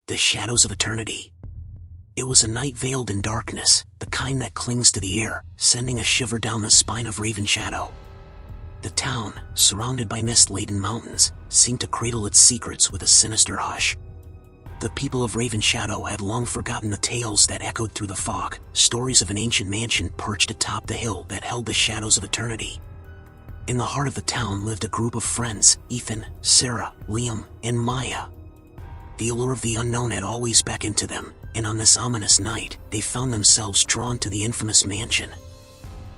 The shadows of eternity. It was a night veiled in darkness, the kind that clings to the air, sending a shiver down the spine of Ravenshadow. The town, surrounded by mist-laden mountains, seemed to cradle its secrets with a sinister hush. The people of Ravenshadow had long forgotten the tales that echoed through the fog, stories of an ancient mansion perched atop the hill that held the shadows of eternity. In the heart of the town lived a group of friends, Ethan, Sarah, Liam, and Maya. The allure of the unknown had always beckoned to them, and on this ominous night, they found themselves drawn to the infamous mansion.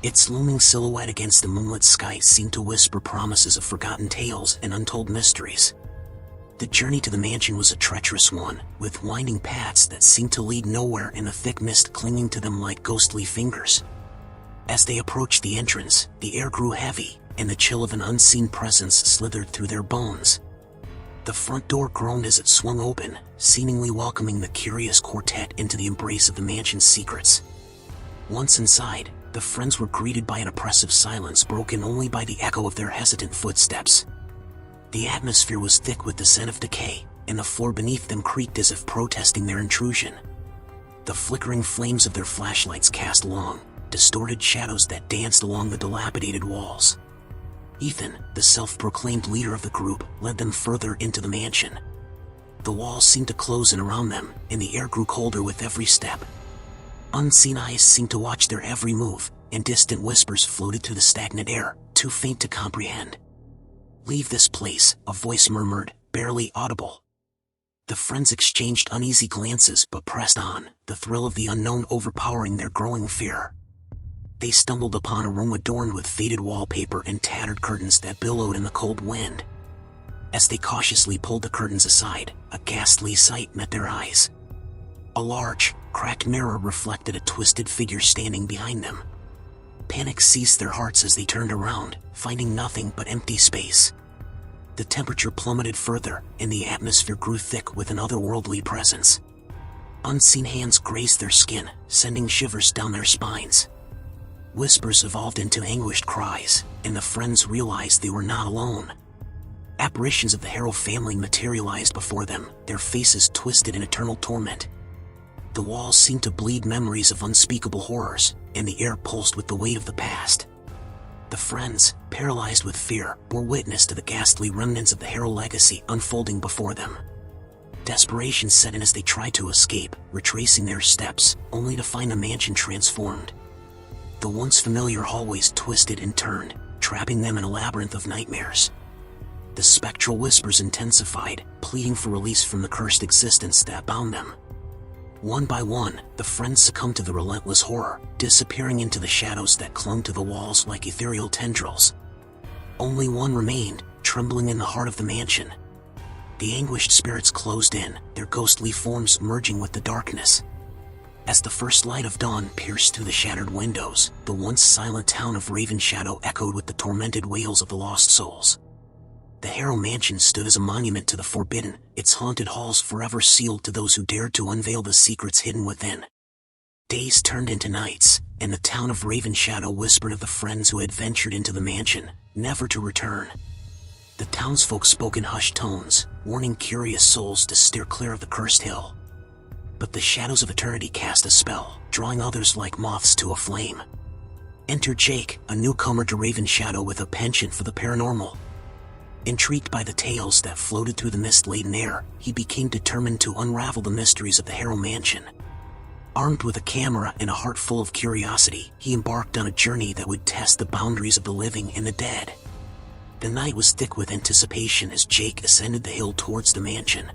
Its looming silhouette against the moonlit sky seemed to whisper promises of forgotten tales and untold mysteries. The journey to the mansion was a treacherous one, with winding paths that seemed to lead nowhere and the thick mist clinging to them like ghostly fingers. As they approached the entrance, the air grew heavy, and the chill of an unseen presence slithered through their bones. The front door groaned as it swung open, seemingly welcoming the curious quartet into the embrace of the mansion's secrets. Once inside, the friends were greeted by an oppressive silence broken only by the echo of their hesitant footsteps. The atmosphere was thick with the scent of decay, and the floor beneath them creaked as if protesting their intrusion. The flickering flames of their flashlights cast long, distorted shadows that danced along the dilapidated walls. Ethan, the self-proclaimed leader of the group, led them further into the mansion. The walls seemed to close in around them, and the air grew colder with every step. Unseen eyes seemed to watch their every move, and distant whispers floated through the stagnant air, too faint to comprehend. "Leave this place," a voice murmured, barely audible. The friends exchanged uneasy glances but pressed on, the thrill of the unknown overpowering their growing fear. They stumbled upon a room adorned with faded wallpaper and tattered curtains that billowed in the cold wind. As they cautiously pulled the curtains aside, a ghastly sight met their eyes. A large, cracked mirror reflected a twisted figure standing behind them. Panic seized their hearts as they turned around, finding nothing but empty space. The temperature plummeted further, and the atmosphere grew thick with an otherworldly presence. Unseen hands grazed their skin, sending shivers down their spines. Whispers evolved into anguished cries, and the friends realized they were not alone. Apparitions of the Harrow family materialized before them, their faces twisted in eternal torment. The walls seemed to bleed memories of unspeakable horrors, and the air pulsed with the weight of the past. The friends, paralyzed with fear, bore witness to the ghastly remnants of the Harrow legacy unfolding before them. Desperation set in as they tried to escape, retracing their steps, only to find the mansion transformed. The once familiar hallways twisted and turned, trapping them in a labyrinth of nightmares. The spectral whispers intensified, pleading for release from the cursed existence that bound them. One by one, the friends succumbed to the relentless horror, disappearing into the shadows that clung to the walls like ethereal tendrils. Only one remained, trembling in the heart of the mansion. The anguished spirits closed in, their ghostly forms merging with the darkness. As the first light of dawn pierced through the shattered windows, the once silent town of Ravenshadow echoed with the tormented wails of the lost souls. The Harrow Mansion stood as a monument to the forbidden, its haunted halls forever sealed to those who dared to unveil the secrets hidden within. Days turned into nights, and the town of Ravenshadow whispered of the friends who had ventured into the mansion, never to return. The townsfolk spoke in hushed tones, warning curious souls to steer clear of the cursed hill. But the shadows of eternity cast a spell, drawing others like moths to a flame. Enter Jake, a newcomer to Ravenshadow with a penchant for the paranormal. Intrigued by the tales that floated through the mist-laden air, he became determined to unravel the mysteries of the Harrow Mansion. Armed with a camera and a heart full of curiosity, he embarked on a journey that would test the boundaries of the living and the dead. The night was thick with anticipation as Jake ascended the hill towards the mansion.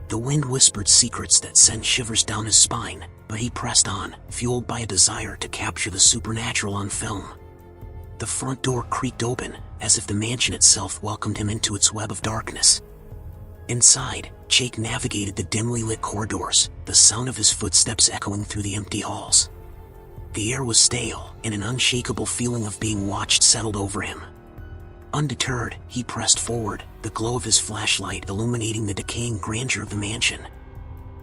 The wind whispered secrets that sent shivers down his spine, but he pressed on, fueled by a desire to capture the supernatural on film. The front door creaked open, as if the mansion itself welcomed him into its web of darkness. Inside, Jake navigated the dimly lit corridors, the sound of his footsteps echoing through the empty halls. The air was stale, and an unshakable feeling of being watched settled over him. Undeterred, he pressed forward, the glow of his flashlight illuminating the decaying grandeur of the mansion.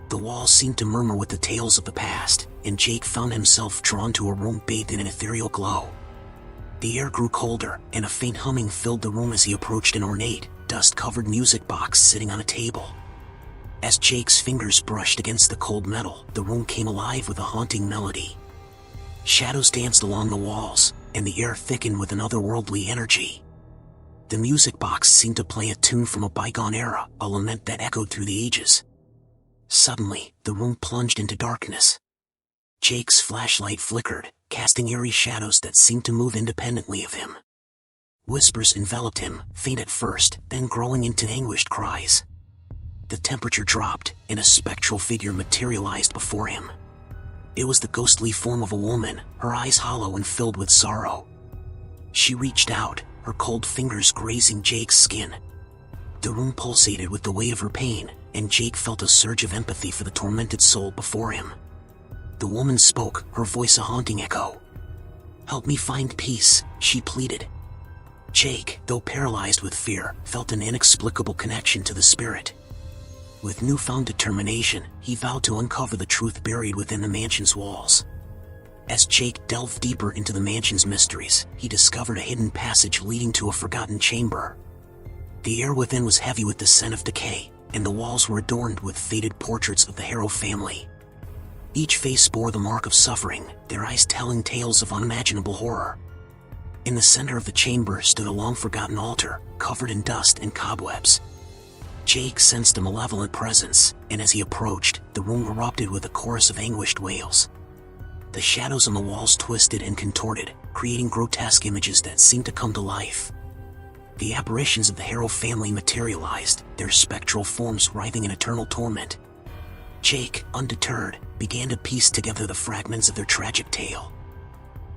The walls seemed to murmur with the tales of the past, and Jake found himself drawn to a room bathed in an ethereal glow. The air grew colder, and a faint humming filled the room as he approached an ornate, dust-covered music box sitting on a table. As Jake's fingers brushed against the cold metal, the room came alive with a haunting melody. Shadows danced along the walls, and the air thickened with an otherworldly energy. The music box seemed to play a tune from a bygone era, a lament that echoed through the ages. Suddenly, the room plunged into darkness. Jake's flashlight flickered, casting eerie shadows that seemed to move independently of him. Whispers enveloped him, faint at first, then growing into anguished cries. The temperature dropped, and a spectral figure materialized before him. It was the ghostly form of a woman, her eyes hollow and filled with sorrow. She reached out, her cold fingers grazing Jake's skin. The room pulsated with the weight of her pain, and Jake felt a surge of empathy for the tormented soul before him. The woman spoke, her voice a haunting echo. "Help me find peace," she pleaded. Jake, though paralyzed with fear, felt an inexplicable connection to the spirit. With newfound determination, he vowed to uncover the truth buried within the mansion's walls. As Jake delved deeper into the mansion's mysteries, he discovered a hidden passage leading to a forgotten chamber. The air within was heavy with the scent of decay, and the walls were adorned with faded portraits of the Harrow family. Each face bore the mark of suffering, their eyes telling tales of unimaginable horror. In the center of the chamber stood a long-forgotten altar, covered in dust and cobwebs. Jake sensed a malevolent presence, and as he approached, the room erupted with a chorus of anguished wails. The shadows on the walls twisted and contorted, creating grotesque images that seemed to come to life. The apparitions of the Harrow family materialized, their spectral forms writhing in eternal torment. Jake, undeterred, began to piece together the fragments of their tragic tale.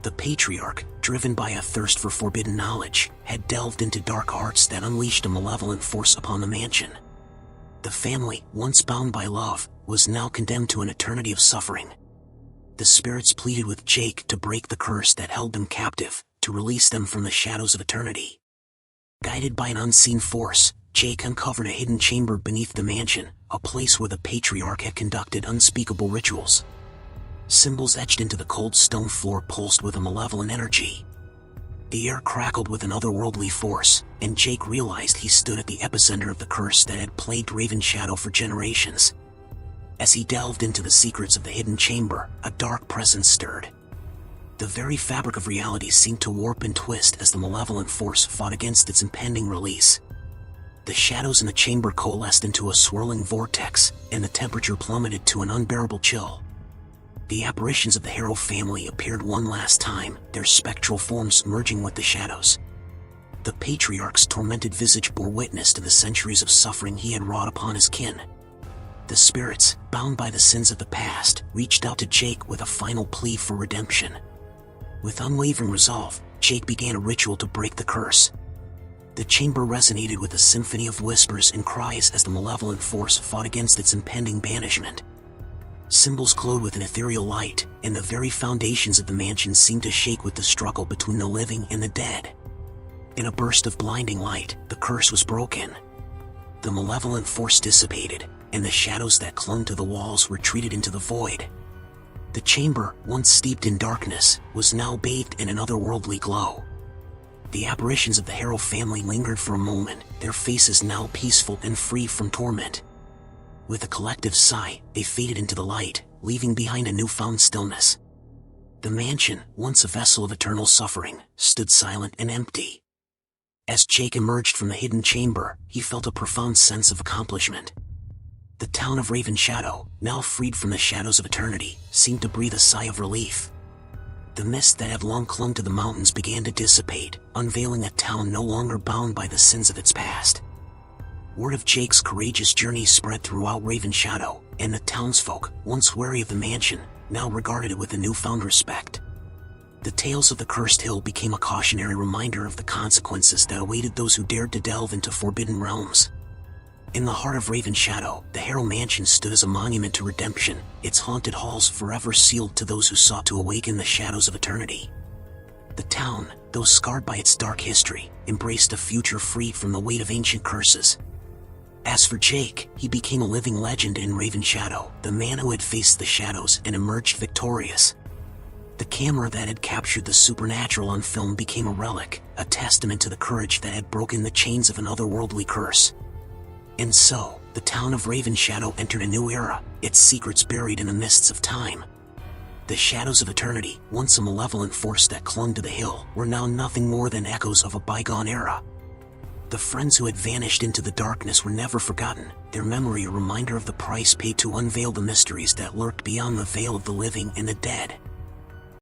The patriarch, driven by a thirst for forbidden knowledge, had delved into dark arts that unleashed a malevolent force upon the mansion. The family, once bound by love, was now condemned to an eternity of suffering. The spirits pleaded with Jake to break the curse that held them captive, to release them from the shadows of eternity. Guided by an unseen force, Jake uncovered a hidden chamber beneath the mansion, a place where the patriarch had conducted unspeakable rituals. Symbols etched into the cold stone floor pulsed with a malevolent energy. The air crackled with an otherworldly force, and Jake realized he stood at the epicenter of the curse that had plagued Ravenshadow for generations. As he delved into the secrets of the hidden chamber, a dark presence stirred. The very fabric of reality seemed to warp and twist as the malevolent force fought against its impending release. The shadows in the chamber coalesced into a swirling vortex, and the temperature plummeted to an unbearable chill. The apparitions of the Harrow family appeared one last time, their spectral forms merging with the shadows. The patriarch's tormented visage bore witness to the centuries of suffering he had wrought upon his kin. The spirits, bound by the sins of the past, reached out to Jake with a final plea for redemption. With unwavering resolve, Jake began a ritual to break the curse. The chamber resonated with a symphony of whispers and cries as the malevolent force fought against its impending banishment. Symbols glowed with an ethereal light, and the very foundations of the mansion seemed to shake with the struggle between the living and the dead. In a burst of blinding light, the curse was broken. The malevolent force dissipated, and the shadows that clung to the walls retreated into the void. The chamber, once steeped in darkness, was now bathed in an otherworldly glow. The apparitions of the Harrow family lingered for a moment, their faces now peaceful and free from torment. With a collective sigh, they faded into the light, leaving behind a newfound stillness. The mansion, once a vessel of eternal suffering, stood silent and empty. As Jake emerged from the hidden chamber, he felt a profound sense of accomplishment. The town of Ravenshadow, now freed from the shadows of eternity, seemed to breathe a sigh of relief. The mist that had long clung to the mountains began to dissipate, unveiling a town no longer bound by the sins of its past. Word of Jake's courageous journey spread throughout Ravenshadow, and the townsfolk, once wary of the mansion, now regarded it with a newfound respect. The tales of the cursed hill became a cautionary reminder of the consequences that awaited those who dared to delve into forbidden realms. In the heart of Ravenshadow, the Harrow Mansion stood as a monument to redemption, its haunted halls forever sealed to those who sought to awaken the shadows of eternity. The town, though scarred by its dark history, embraced a future free from the weight of ancient curses. As for Jake, he became a living legend in Ravenshadow, the man who had faced the shadows and emerged victorious. The camera that had captured the supernatural on film became a relic, a testament to the courage that had broken the chains of an otherworldly curse. And so, The town of Ravenshadow entered a new era, its secrets buried in the mists of time. The shadows of eternity, once a malevolent force that clung to the hill, were now nothing more than echoes of a bygone era. The friends who had vanished into the darkness were never forgotten, their memory a reminder of the price paid to unveil the mysteries that lurked beyond the veil of the living and the dead.